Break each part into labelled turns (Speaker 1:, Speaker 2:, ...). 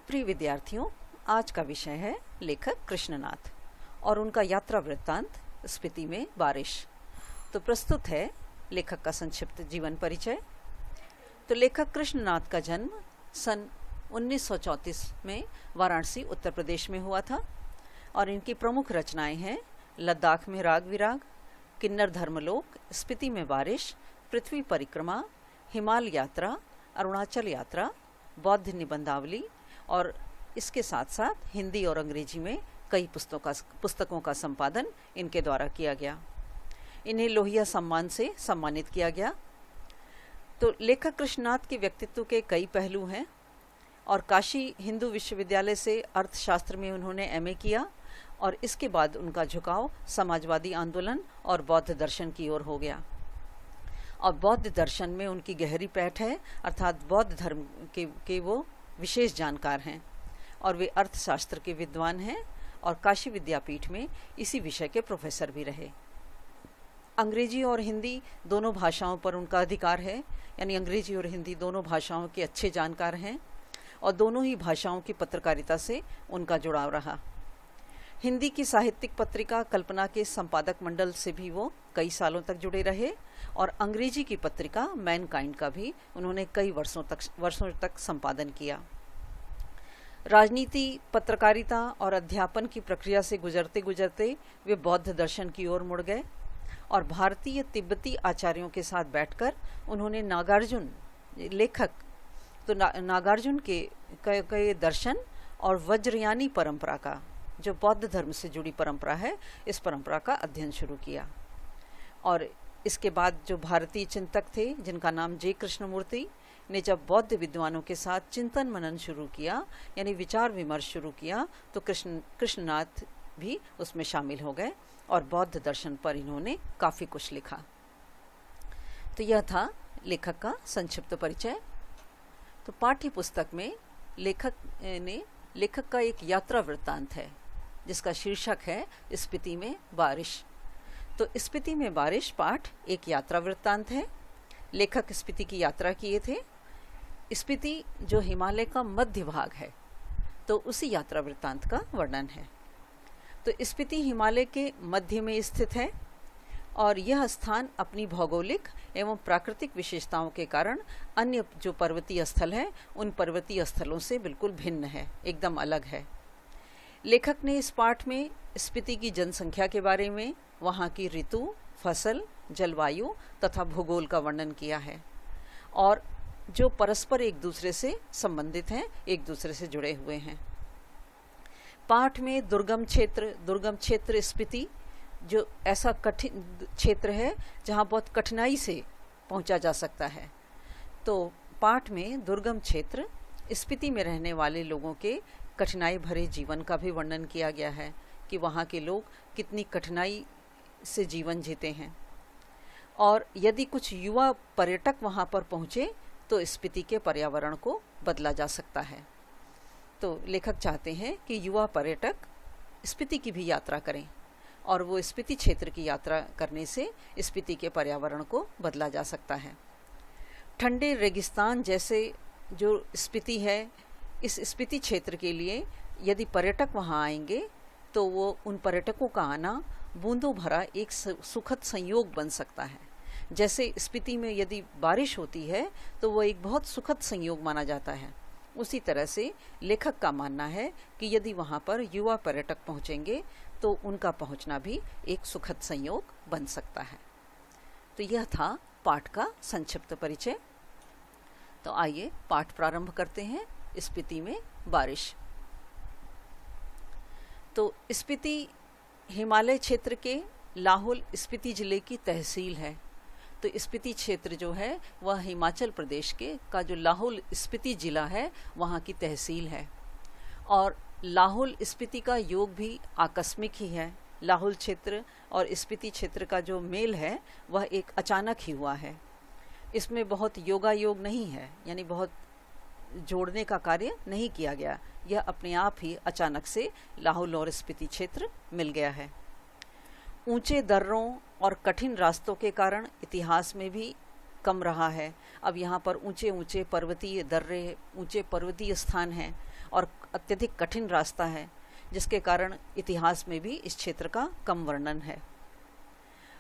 Speaker 1: प्रिय विद्यार्थियों, आज का विषय है लेखक कृष्णनाथ और उनका यात्रा वृत्तांत स्पीति में बारिश। तो प्रस्तुत है लेखक का संक्षिप्त जीवन परिचय। तो लेखक कृष्णनाथ का जन्म सन 1934 में वाराणसी उत्तर प्रदेश में हुआ था और इनकी प्रमुख रचनाएं हैं लद्दाख में राग विराग, किन्नर धर्मलोक, स्पीति में बारिश, पृथ्वी परिक्रमा, हिमाल यात्रा, अरुणाचल यात्रा, बौद्ध निबंधावली और इसके साथ साथ हिंदी और अंग्रेजी में कई पुस्तकों का संपादन इनके द्वारा किया गया। इन्हें लोहिया सम्मान से सम्मानित किया गया। तो लेखक कृष्णनाथ के व्यक्तित्व के कई पहलू हैं और काशी हिंदू विश्वविद्यालय से अर्थशास्त्र में उन्होंने एमए किया और इसके बाद उनका झुकाव समाजवादी आंदोलन और बौद्ध दर्शन की ओर हो गया। और बौद्ध दर्शन में उनकी गहरी पैठ है, अर्थात बौद्ध धर्म के वो विशेष जानकार हैं और वे अर्थशास्त्र के विद्वान हैं और काशी विद्यापीठ में इसी विषय के प्रोफेसर भी रहे। अंग्रेजी और हिंदी दोनों भाषाओं पर उनका अधिकार है, यानी अंग्रेजी और हिंदी दोनों भाषाओं के अच्छे जानकार हैं और दोनों ही भाषाओं की पत्रकारिता से उनका जुड़ाव रहा। हिंदी की साहित्यिक पत्रिका कल्पना के संपादक मंडल से भी वो कई सालों तक जुड़े रहे और अंग्रेजी की पत्रिका मैनकाइंड का भी उन्होंने कई वर्षों तक संपादन किया। राजनीति, पत्रकारिता और अध्यापन की प्रक्रिया से गुजरते गुजरते वे बौद्ध दर्शन की ओर मुड़ गए और भारतीय तिब्बती आचार्यों के साथ बैठकर उन्होंने नागार्जुन नागार्जुन के दर्शन और वज्रयानी परंपरा का, जो बौद्ध धर्म से जुड़ी परंपरा है, इस परंपरा का अध्ययन शुरू किया। और इसके बाद जो भारतीय चिंतक थे जिनका नाम जे कृष्णमूर्ति ने जब बौद्ध विद्वानों के साथ चिंतन मनन शुरू किया, यानी विचार विमर्श शुरू किया, तो कृष्णनाथ भी उसमें शामिल हो गए और बौद्ध दर्शन पर इन्होंने काफ़ी कुछ लिखा। तो यह था लेखक का संक्षिप्त परिचय। तो पाठ्य पुस्तक में लेखक का एक यात्रा वृत्तांत है जिसका शीर्षक है स्पीति में बारिश। तो स्पीति में बारिश पाठ एक यात्रा वृत्तांत है। लेखक स्पीति की यात्रा किए थे। स्पीति जो हिमालय का मध्य भाग है, तो उसी यात्रा वृत्तांत का वर्णन है। तो स्पीति हिमालय के मध्य में स्थित है और यह स्थान अपनी भौगोलिक एवं प्राकृतिक विशेषताओं के कारण अन्य जो पर्वतीय स्थल है उन पर्वतीय स्थलों से बिल्कुल भिन्न है, एकदम अलग है। लेखक ने इस पाठ में स्पीति की जनसंख्या के बारे में, वहाँ की ऋतु, फसल, जलवायु तथा भूगोल का वर्णन किया है और जो परस्पर एक दूसरे से संबंधित हैं, एक दूसरे से जुड़े हुए हैं। पाठ में दुर्गम क्षेत्र स्पीति जो ऐसा कठिन क्षेत्र है जहाँ बहुत कठिनाई से पहुँचा जा सकता है। तो पाठ में दुर्गम क्षेत्र स्पीति में रहने वाले लोगों के कठिनाई भरे जीवन का भी वर्णन किया गया है कि वहाँ के लोग कितनी कठिनाई से जीवन जीते हैं और यदि कुछ युवा पर्यटक वहाँ पर पहुँचे तो स्पीति के पर्यावरण को बदला जा सकता है। तो लेखक चाहते हैं कि युवा पर्यटक स्पीति की भी यात्रा करें और वो स्पीति क्षेत्र की यात्रा करने से स्पीति के पर्यावरण को बदला जा सकता है। ठंडे रेगिस्तान जैसे जो स्पीति है, इस स्पीति क्षेत्र के लिए यदि पर्यटक वहाँ आएंगे तो वो उन पर्यटकों का आना बूंदों भरा एक सुखद संयोग बन सकता है। जैसे स्पीति में यदि बारिश होती है तो वो एक बहुत सुखद संयोग माना जाता है, उसी तरह से लेखक का मानना है कि यदि वहाँ पर युवा पर्यटक पहुँचेंगे तो उनका पहुँचना भी एक सुखद संयोग बन सकता है। तो यह था पाठ का संक्षिप्त परिचय। तो आइए पाठ प्रारंभ करते हैं। स्पीति में बारिश। तो स्पीति हिमालय क्षेत्र के लाहौल स्पीति जिले की तहसील है। तो स्पीति क्षेत्र जो है वह हिमाचल प्रदेश का जो लाहौल स्पीति जिला है वहाँ की तहसील है और लाहौल स्पीति का योग भी आकस्मिक ही है। लाहौल क्षेत्र और स्पीति क्षेत्र का जो मेल है वह एक अचानक ही हुआ है। इसमें बहुत योगायोग नहीं है, यानी बहुत जोड़ने का कार्य नहीं किया गया। यह अपने आप ही अचानक से लाहौल और स्पीति क्षेत्र मिल गया है। ऊंचे दर्रों और कठिन रास्तों के कारण इतिहास में भी कम रहा है। अब यहाँ पर ऊंचे ऊंचे पर्वतीय दर्रे, ऊंचे पर्वतीय स्थान हैं और अत्यधिक कठिन रास्ता है, जिसके कारण इतिहास में भी इस क्षेत्र का कम वर्णन है।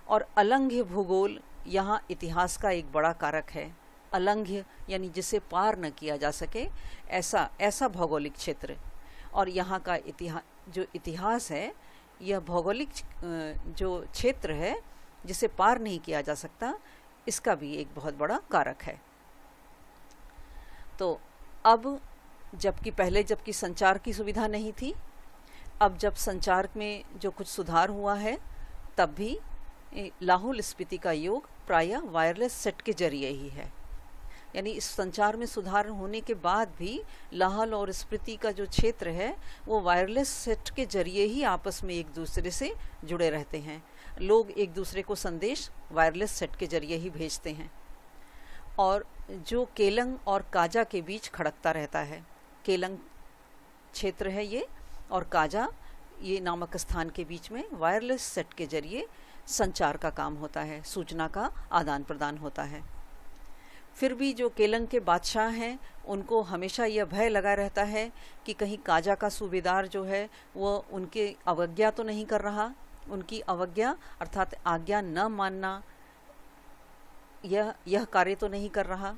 Speaker 1: और अलंघ्य भूगोल यहाँ इतिहास का एक बड़ा कारक है। अलंघ्य यानी जिसे पार न किया जा सके, ऐसा भौगोलिक क्षेत्र। और यहाँ का इतिहास है, यह भौगोलिक जो क्षेत्र है जिसे पार नहीं किया जा सकता, इसका भी एक बहुत बड़ा कारक है। तो अब जबकि संचार की सुविधा नहीं थी, अब जब संचार में जो कुछ सुधार हुआ है, तब भी लाहौल स्पीति का योग प्रायः वायरलेस सेट के जरिए ही है। यानी इस संचार में सुधार होने के बाद भी लाहौल और स्पीति का जो क्षेत्र है वो वायरलेस सेट के जरिए ही आपस में एक दूसरे से जुड़े रहते हैं। लोग एक दूसरे को संदेश वायरलेस सेट के जरिए ही भेजते हैं। और जो केलंग और काजा के बीच खड़कता रहता है, केलंग क्षेत्र है ये, और काजा ये नामक स्थान के बीच में वायरलेस सेट के जरिए संचार का काम होता है, सूचना का आदान प्रदान होता है। फिर भी जो केलंग के बादशाह हैं, उनको हमेशा यह भय लगा रहता है कि कहीं काजा का सूबेदार जो है वो उनके अवज्ञा तो नहीं कर रहा, उनकी अवज्ञा अर्थात आज्ञा न मानना यह कार्य तो नहीं कर रहा।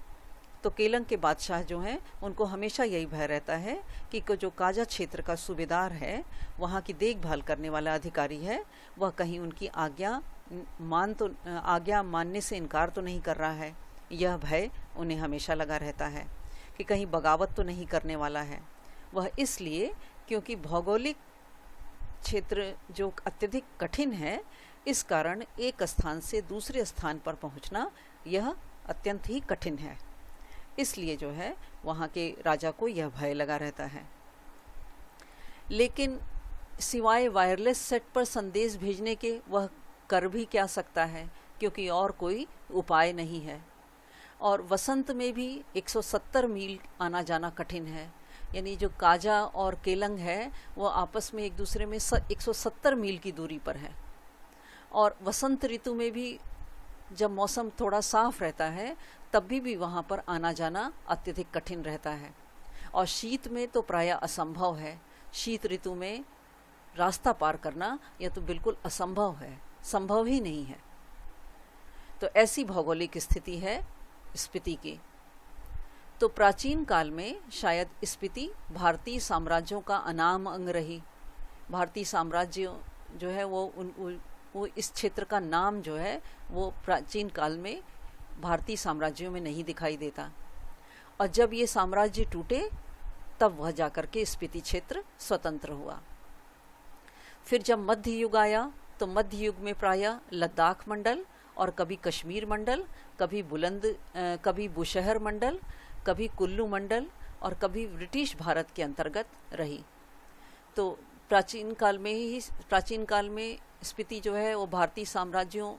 Speaker 1: तो केलंग के बादशाह जो हैं उनको हमेशा यही भय रहता है कि जो काजा क्षेत्र का सूबेदार है, वहाँ की देखभाल करने वाला अधिकारी है, वह कहीं उनकी आज्ञा मानने से इनकार तो नहीं कर रहा है। यह भय उन्हें हमेशा लगा रहता है कि कहीं बगावत तो नहीं करने वाला है। वह इसलिए क्योंकि भौगोलिक क्षेत्र जो अत्यधिक कठिन है, इस कारण एक स्थान से दूसरे स्थान पर पहुंचना यह अत्यंत ही कठिन है। इसलिए जो है वहाँ के राजा को यह भय लगा रहता है। लेकिन सिवाय वायरलेस सेट पर संदेश भेजने के वह कर भी क्या सकता है, क्योंकि और कोई उपाय नहीं है। और वसंत में भी 170 मील आना जाना कठिन है। यानी जो काजा और केलंग है वो आपस में एक दूसरे में 170 मील की दूरी पर है। और वसंत ऋतु में भी जब मौसम थोड़ा साफ रहता है, तब भी वहाँ पर आना जाना अत्यधिक कठिन रहता है। और शीत में तो प्रायः असंभव है। शीत ऋतु में रास्ता पार करना यह तो बिल्कुल असंभव है, संभव ही नहीं है। तो ऐसी भौगोलिक स्थिति है स्पीति की। तो प्राचीन काल में शायद स्पीति भारतीय साम्राज्यों का अनाम अंग रही। भारतीय साम्राज्य जो है वो इस क्षेत्र का नाम जो है वो प्राचीन काल में भारतीय साम्राज्यों में नहीं दिखाई देता। और जब ये साम्राज्य टूटे, तब वह जाकर के स्पीति क्षेत्र स्वतंत्र हुआ। फिर जब मध्य युग आया, तो मध्य युग में प्रायः लद्दाख मंडल और कभी कश्मीर मंडल, कभी बुशहर मंडल, कभी कुल्लू मंडल और कभी ब्रिटिश भारत के अंतर्गत रही। तो प्राचीन काल में स्पीति जो है वो भारतीय साम्राज्यों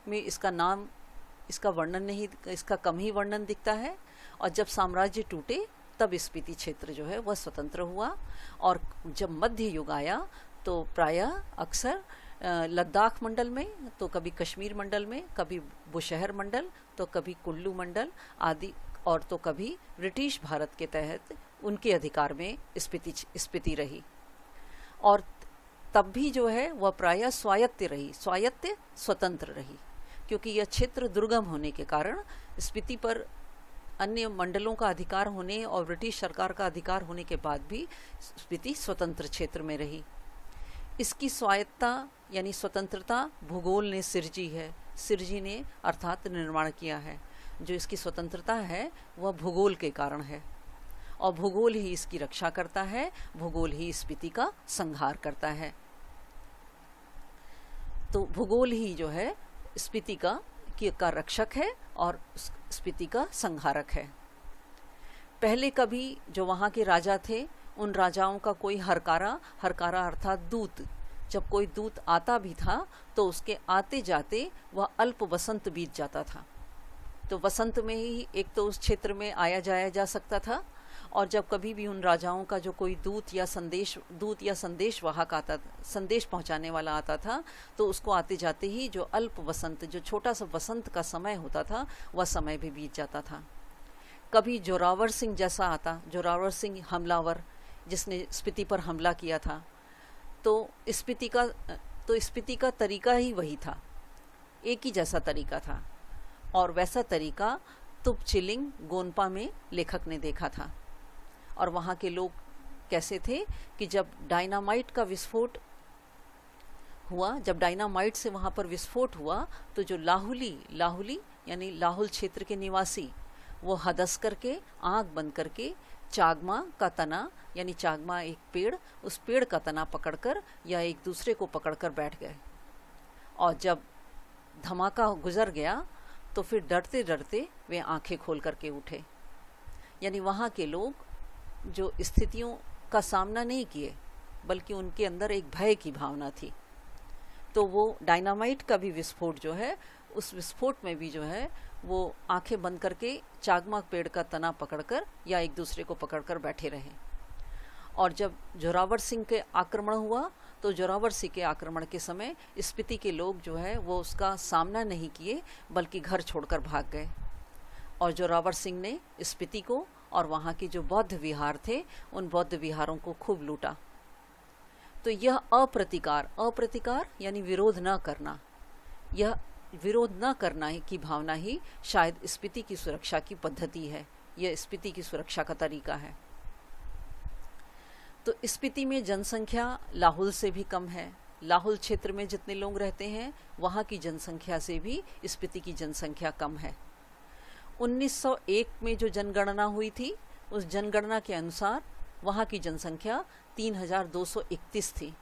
Speaker 1: में इसका वर्णन नहीं, इसका कम ही वर्णन दिखता है। और जब साम्राज्य टूटे, तब स्पीति क्षेत्र जो है वह स्वतंत्र हुआ। और जब मध्य युग आया, तो प्रायः अक्सर लद्दाख मंडल में, तो कभी कश्मीर मंडल में, कभी बुशहर मंडल, तो कभी कुल्लू मंडल आदि, और तो कभी ब्रिटिश भारत के तहत उनके अधिकार में स्पीति रही। और तब भी जो है वह प्रायः स्वायत्त स्वतंत्र रही, क्योंकि यह क्षेत्र दुर्गम होने के कारण स्पीति पर अन्य मंडलों का अधिकार होने और ब्रिटिश सरकार का अधिकार होने के बाद भी स्पीति स्वतंत्र क्षेत्र में रही। इसकी स्वायत्तता यानी स्वतंत्रता भूगोल ने सिरजी ने अर्थात निर्माण किया है। जो इसकी स्वतंत्रता है वह भूगोल के कारण है, और भूगोल ही इसकी रक्षा करता है, भूगोल ही स्पीति का संहार करता है। तो भूगोल ही जो है स्पीति का रक्षक है और स्पीति का संहारक है। पहले कभी जो वहाँ के राजा थे, उन राजाओं का कोई हरकारा अर्थात दूत, जब कोई दूत आता भी था तो उसके आते जाते वह अल्प वसंत बीत जाता था। तो वसंत में ही एक तो उस क्षेत्र में आया जाया जा सकता था, और जब कभी भी उन राजाओं का जो कोई दूत या संदेशवाहक आता, संदेश पहुंचाने वाला आता था, तो उसको आते जाते ही जो अल्प वसंत, जो छोटा सा वसंत का समय होता था, वह समय भी बीत जाता था। कभी जोरावर सिंह जैसा आता, जोरावर सिंह हमलावर, जिसने स्पीति पर हमला किया था। तो स्पीति का तरीका ही वही था, एक ही जैसा तरीका था, और वैसा तरीका तुपचिलिंग गोनपा में लेखक ने देखा था। और वहाँ के लोग कैसे थे कि जब डायनामाइट का विस्फोट हुआ, जब डायनामाइट से वहाँ पर विस्फोट हुआ, तो जो लाहुली यानी लाहुल क्षेत्र के निवासी, वो हदस करके, आँख बंद करके चागमा का तना, यानी चागमा एक पेड़, उस पेड़ का तना पकड़कर या एक दूसरे को पकड़कर बैठ गए। और जब धमाका गुजर गया तो फिर डरते डरते वे आंखें खोल करके उठे। यानी वहाँ के लोग जो स्थितियों का सामना नहीं किए, बल्कि उनके अंदर एक भय की भावना थी। तो वो डायनामाइट का भी विस्फोट जो है, उस विस्फोट में भी जो है वो आंखें बंद करके चागमा पेड़ का तना पकड़कर या एक दूसरे को पकड़कर बैठे रहे। और जब जोरावर सिंह के आक्रमण हुआ, तो जोरावर सिंह के आक्रमण के समय स्पीति के लोग जो है वो उसका सामना नहीं किए, बल्कि घर छोड़कर भाग गए। और जोरावर सिंह ने स्पीति को और वहाँ की जो बौद्ध विहार थे, उन बौद्ध विहारों को खूब लूटा। तो यह अप्रतिकार यानी विरोध न करना, यह विरोध न करना की भावना ही शायद स्पीति की सुरक्षा की पद्धति है, यह स्पीति की सुरक्षा का तरीका है। तो स्पीति में जनसंख्या लाहुल से भी कम है। लाहुल क्षेत्र में जितने लोग रहते हैं, वहाँ की जनसंख्या से भी स्पीति की जनसंख्या कम है। 1901 में जो जनगणना हुई थी, उस जनगणना के अनुसार वहाँ की जनसंख्या 3231 थी।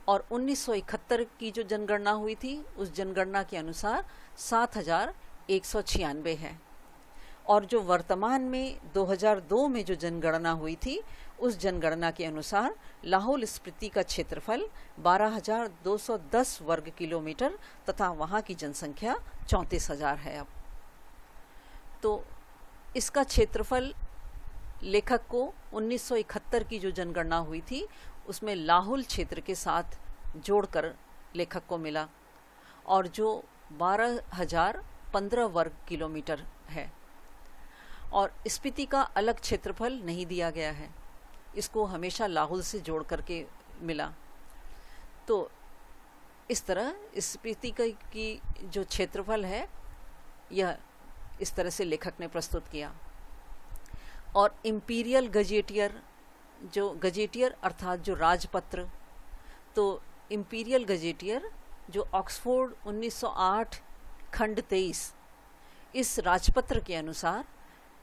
Speaker 1: और 1971 की जो जनगणना हुई थी, उस जनगणना के अनुसार 7196 है। और जो वर्तमान में 2002 में जो जनगणना हुई थी, उस जनगणना के अनुसार लाहौल स्पीति का क्षेत्रफल 12,210 वर्ग किलोमीटर तथा वहाँ की जनसंख्या 34,000 है अब। तो इसका क्षेत्रफल लेखक को 1971 की जो जनगणना हुई थी, उसमें लाहौल क्षेत्र के साथ जोड़कर लेखक को मिला, और जो 12,015 वर्ग किलोमीटर है। और स्पीति का अलग क्षेत्रफल नहीं दिया गया है, इसको हमेशा लाहौल से जोड़ करके मिला। तो इस तरह स्पीति की जो क्षेत्रफल है, यह इस तरह से लेखक ने प्रस्तुत किया। और इम्पीरियल गजेटियर अर्थात जो राजपत्र, तो इम्पीरियल गजेटियर जो ऑक्सफोर्ड 1908 खंड 23, इस राजपत्र के अनुसार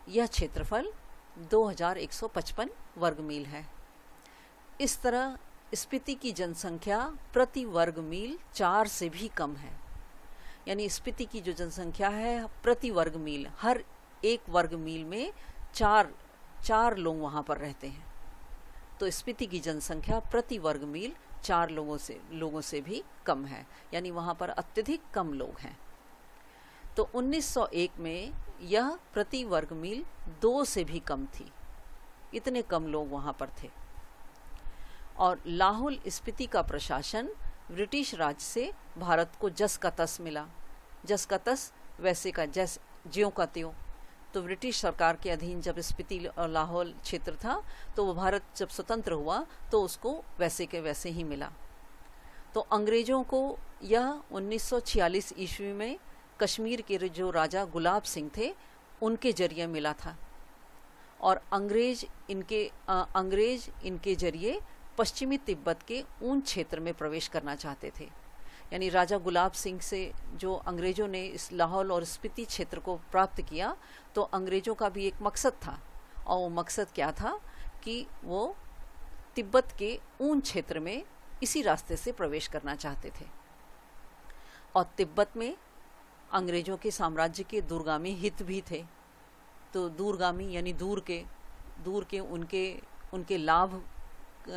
Speaker 1: यह क्षेत्रफल 2155 वर्ग मील है। इस तरह स्पीति की जनसंख्या प्रति वर्ग मील 4 से भी कम है। यानी स्पीति की जो जनसंख्या है प्रति वर्ग मील, हर एक वर्ग मील में चार लोग वहाँ पर रहते हैं। तो स्पीति की जनसंख्या प्रति वर्ग मील 4 लोगों से भी कम है, यानी वहाँ पर अत्यधिक कम लोग हैं। तो 1901 में यह प्रति वर्ग मील 2 से भी कम थी, इतने कम लोग वहाँ पर थे। और लाहौल स्पीति का प्रशासन ब्रिटिश राज से भारत को जस का तस मिला। जस का तस वैसे का जैस, ज्यों का त्यों। तो ब्रिटिश सरकार के अधीन जब स्पीति और लाहौल क्षेत्र था, तो वो भारत जब स्वतंत्र हुआ तो उसको वैसे के वैसे ही मिला। तो अंग्रेज़ों को यह 1946 ईस्वी में कश्मीर के जो राजा गुलाब सिंह थे, उनके जरिए मिला था। और अंग्रेज इनके जरिए पश्चिमी तिब्बत के ऊन क्षेत्र में प्रवेश करना चाहते थे। यानी राजा गुलाब सिंह से जो अंग्रेज़ों ने इस लाहौल और स्पीति क्षेत्र को प्राप्त किया, तो अंग्रेज़ों का भी एक मकसद था, और वो मकसद क्या था कि वो तिब्बत के ऊन क्षेत्र में इसी रास्ते से प्रवेश करना चाहते थे। और तिब्बत में अंग्रेज़ों के साम्राज्य के दूरगामी हित भी थे। तो दूरगामी यानी दूर के उनके लाभ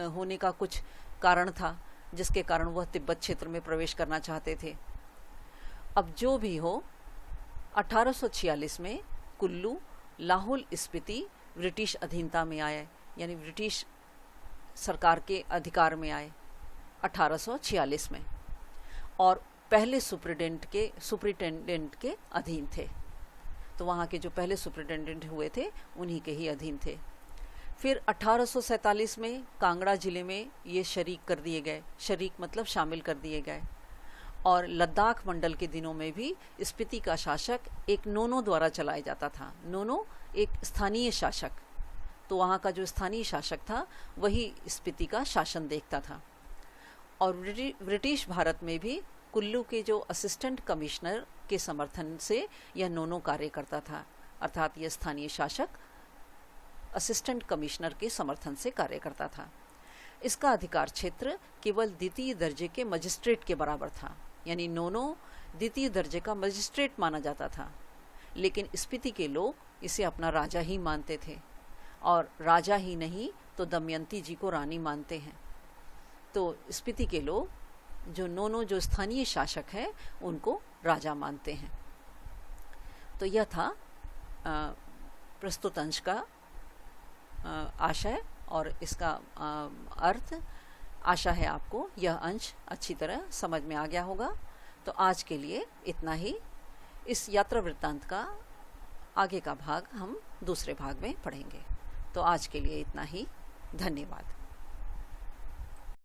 Speaker 1: होने का कुछ कारण था, जिसके कारण वह तिब्बत क्षेत्र में प्रवेश करना चाहते थे। अब जो भी हो, 1846 में कुल्लू लाहौल स्पीति ब्रिटिश अधीनता में आए, यानी ब्रिटिश सरकार के अधिकार में आए 1846 में, और पहले सुपरिटेंडेंट के अधीन थे। तो वहाँ के जो पहले सुपरिटेंडेंट हुए थे, उन्हीं के ही अधीन थे। फिर 1847 में कांगड़ा जिले में ये शरीक कर दिए गए, शरीक मतलब शामिल कर दिए गए। और लद्दाख मंडल के दिनों में भी स्पीति का शासक एक नोनो द्वारा चलाया जाता था। नोनो एक स्थानीय शासक, तो वहाँ का जो स्थानीय शासक था वही स्पीति का शासन देखता था। और ब्रिटिश भारत में भी कुल्लू के जो असिस्टेंट कमिश्नर के समर्थन से यह नोनो कार्य करता था, अर्थात यह स्थानीय शासक असिस्टेंट कमिश्नर के समर्थन से कार्य करता था। इसका अधिकार क्षेत्र केवल द्वितीय दर्जे के मजिस्ट्रेट के बराबर था, यानी नोनो द्वितीय दर्जे का मजिस्ट्रेट माना जाता था। लेकिन स्पीति के लोग इसे अपना राजा ही मानते थे, और राजा ही नहीं तो दमयंती जी को रानी मानते हैं। तो स्पीति के लोग जो नोनो जो स्थानीय शासक है उनको राजा मानते हैं। तो यह था प्रस्तुत अंश का आशय और इसका अर्थ। आशा है आपको यह अंश अच्छी तरह समझ में आ गया होगा। तो आज के लिए इतना ही। इस यात्रा वृत्तांत का आगे का भाग हम दूसरे भाग में पढ़ेंगे। तो आज के लिए इतना ही। धन्यवाद।